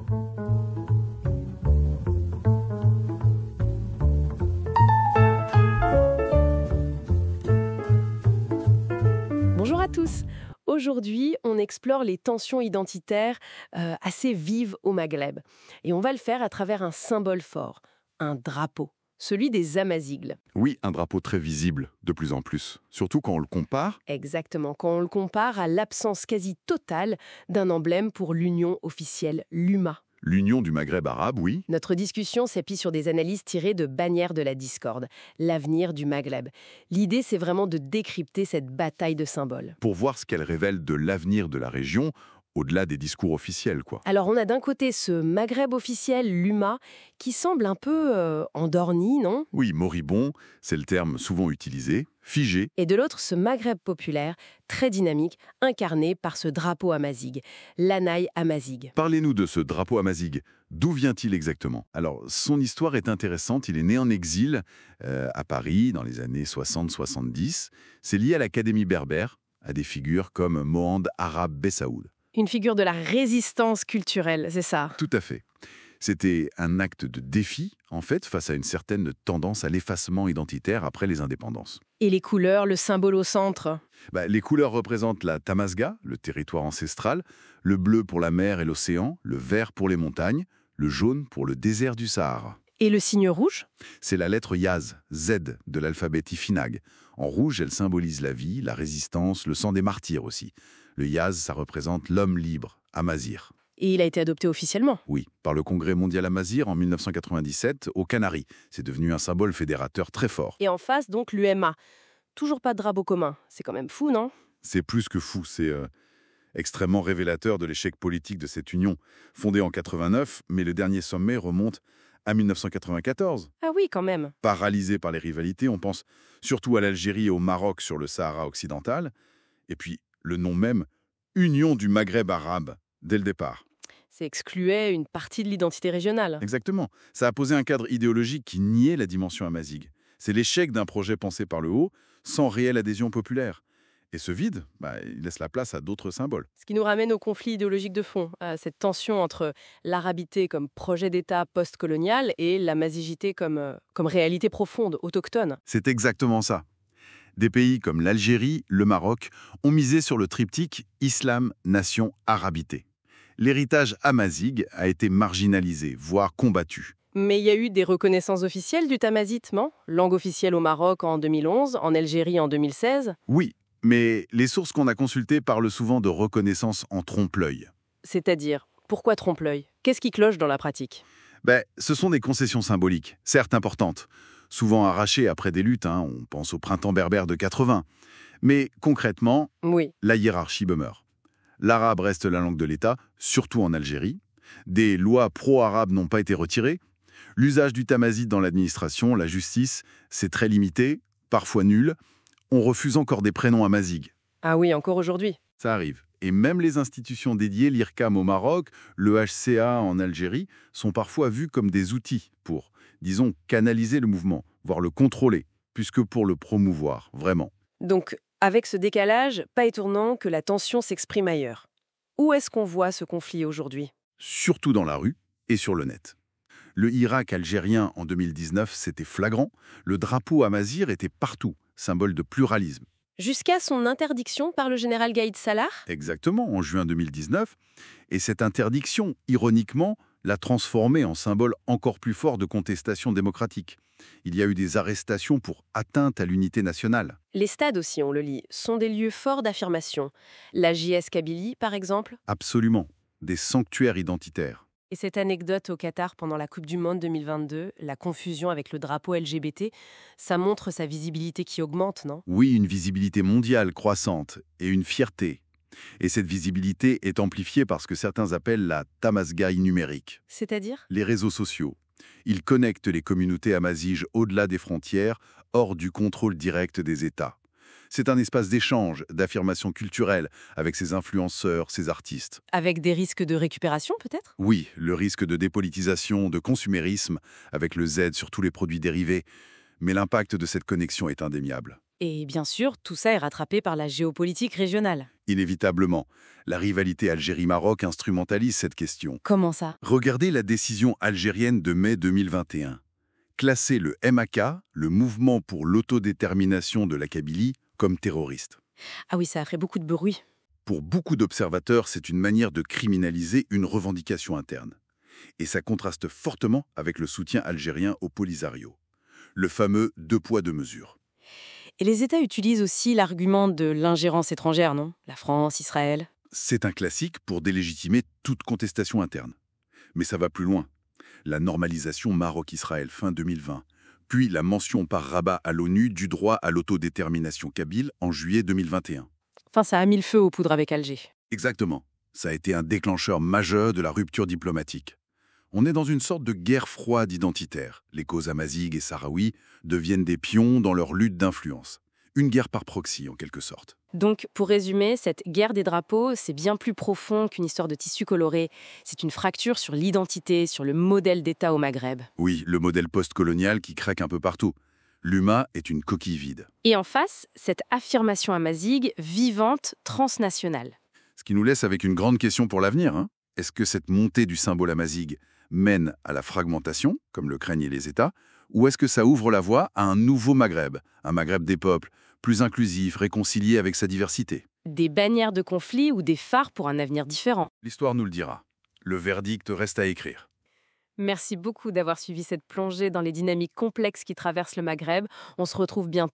Bonjour à tous. Aujourd'hui, on explore les tensions identitaires assez vives au Maghreb. Et on va le faire à travers un symbole fort, un drapeau, celui des Amazighes. Oui, un drapeau très visible, de plus en plus. Surtout quand on le compare. Exactement, quand on le compare à l'absence quasi totale d'un emblème pour l'union officielle, l'UMA. L'Union du Maghreb arabe, oui. Notre discussion s'appuie sur des analyses tirées de Bannière de la discorde, l'avenir du Maghreb. L'idée, c'est vraiment de décrypter cette bataille de symboles. Pour voir ce qu'elle révèle de l'avenir de la région, au-delà des discours officiels, quoi. Alors, on a d'un côté ce Maghreb officiel, l'UMA, qui semble un peu endorni, non? Oui, moribond, c'est le terme souvent utilisé, figé. Et de l'autre, ce Maghreb populaire, très dynamique, incarné par ce drapeau amazigh, l'Anaï amazigh. Parlez-nous de ce drapeau amazigh. D'où vient-il exactement? Alors, son histoire est intéressante. Il est né en exil à Paris dans les années 60-70. C'est lié à l'Académie berbère, à des figures comme Mohand Arab Bessaoud. Une figure de la résistance culturelle, c'est ça? Tout à fait. C'était un acte de défi, en fait, face à une certaine tendance à l'effacement identitaire après les indépendances. Et les couleurs, le symbole au centre? Les couleurs représentent la Tamasga, le territoire ancestral, le bleu pour la mer et l'océan, le vert pour les montagnes, le jaune pour le désert du Sahara. Et le signe rouge? C'est la lettre Yaz, Z, de l'alphabet Tifinagh. En rouge, elle symbolise la vie, la résistance, le sang des martyrs aussi. Le Yaz, ça représente l'homme libre, Amazigh. Et il a été adopté officiellement? Oui, par le Congrès mondial Amazigh en 1997 aux Canaries. C'est devenu un symbole fédérateur très fort. Et en face, donc, l'UMA. Toujours pas de drapeau commun. C'est quand même fou, non? C'est plus que fou, c'est extrêmement révélateur de l'échec politique de cette union. Fondée en 89, mais le dernier sommet remonte à 1994. Ah oui, quand même. Paralysé par les rivalités, on pense surtout à l'Algérie et au Maroc sur le Sahara occidental. Et puis, le nom même, Union du Maghreb arabe, dès le départ. Ça excluait une partie de l'identité régionale. Exactement. Ça a posé un cadre idéologique qui niait la dimension amazigh. C'est l'échec d'un projet pensé par le haut, sans réelle adhésion populaire. Et ce vide, il laisse la place à d'autres symboles. Ce qui nous ramène au conflit idéologique de fond, à cette tension entre l'arabité comme projet d'État post-colonial et l'amazigité comme réalité profonde, autochtone. C'est exactement ça. Des pays comme l'Algérie, le Maroc, ont misé sur le triptyque Islam, Nation, Arabité. L'héritage amazigh a été marginalisé, voire combattu. Mais il y a eu des reconnaissances officielles du tamazigh, non? Langue officielle au Maroc en 2011, en Algérie en 2016. Oui, mais les sources qu'on a consultées parlent souvent de reconnaissance en trompe-l'œil. C'est-à-dire, pourquoi trompe-l'œil? Qu'est-ce qui cloche dans la pratique? Ce sont des concessions symboliques, certes importantes, souvent arrachées après des luttes, on pense au printemps berbère de 80. Mais concrètement, Oui. la hiérarchie demeure. L'arabe reste la langue de l'État, surtout en Algérie. Des lois pro-arabes n'ont pas été retirées. L'usage du tamazigh dans l'administration, la justice, c'est très limité, parfois nul. On refuse encore des prénoms amazigh. Ah oui, encore aujourd'hui. Ça arrive. Et même les institutions dédiées, l'IRCAM au Maroc, le HCA en Algérie, sont parfois vues comme des outils pour, disons, canaliser le mouvement, voire le contrôler, puisque pour le promouvoir, vraiment. Donc, avec ce décalage, pas étonnant que la tension s'exprime ailleurs. Où est-ce qu'on voit ce conflit aujourd'hui? Surtout dans la rue et sur le net. Le Irak algérien en 2019, c'était flagrant. Le drapeau amazigh était partout, symbole de pluralisme. Jusqu'à son interdiction par le général Gaïd Salah? Exactement, en juin 2019. Et cette interdiction, ironiquement, l'a transformé en symbole encore plus fort de contestation démocratique. Il y a eu des arrestations pour atteinte à l'unité nationale. Les stades aussi, on le lit, sont des lieux forts d'affirmation. La JS Kabylie, par exemple? Absolument. Des sanctuaires identitaires. Et cette anecdote au Qatar pendant la Coupe du Monde 2022, la confusion avec le drapeau LGBT, ça montre sa visibilité qui augmente, non? Oui, une visibilité mondiale croissante et une fierté. Et cette visibilité est amplifiée par ce que certains appellent la tamasgaï numérique. C'est-à-dire? Les réseaux sociaux. Ils connectent les communautés amazighes au-delà des frontières, hors du contrôle direct des États. C'est un espace d'échange, d'affirmation culturelle, avec ses influenceurs, ses artistes. Avec des risques de récupération, peut-être? Oui, le risque de dépolitisation, de consumérisme, avec le Z sur tous les produits dérivés. Mais l'impact de cette connexion est indéniable. Et bien sûr, tout ça est rattrapé par la géopolitique régionale. Inévitablement, la rivalité Algérie-Maroc instrumentalise cette question. Comment ça? Regardez la décision algérienne de mai 2021. Classer le MAK, le mouvement pour l'autodétermination de la Kabylie, comme terroriste. Ah oui, ça a fait beaucoup de bruit. Pour beaucoup d'observateurs, c'est une manière de criminaliser une revendication interne. Et ça contraste fortement avec le soutien algérien au Polisario. Le fameux deux poids, deux mesures. Et les États utilisent aussi l'argument de l'ingérence étrangère, non? La France, Israël. C'est un classique pour délégitimer toute contestation interne. Mais ça va plus loin. La normalisation Maroc-Israël fin 2020, puis la mention par Rabat à l'ONU du droit à l'autodétermination kabyle en juillet 2021. Enfin, ça a mis le feu aux poudres avec Alger. Exactement. Ça a été un déclencheur majeur de la rupture diplomatique. On est dans une sorte de guerre froide identitaire. Les causes amazighes et sahraouis deviennent des pions dans leur lutte d'influence. Une guerre par proxy, en quelque sorte. Donc, pour résumer, cette guerre des drapeaux, c'est bien plus profond qu'une histoire de tissu coloré. C'est une fracture sur l'identité, sur le modèle d'État au Maghreb. Oui, le modèle post-colonial qui craque un peu partout. L'UMA est une coquille vide. Et en face, cette affirmation amazighe, vivante, transnationale. Ce qui nous laisse avec une grande question pour l'avenir. Est-ce que cette montée du symbole amazigh mène à la fragmentation, comme le craignent les États, ou est-ce que ça ouvre la voie à un nouveau Maghreb, un Maghreb des peuples, plus inclusif, réconcilié avec sa diversité? Des bannières de conflit ou des phares pour un avenir différent. L'histoire nous le dira. Le verdict reste à écrire. Merci beaucoup d'avoir suivi cette plongée dans les dynamiques complexes qui traversent le Maghreb. On se retrouve bientôt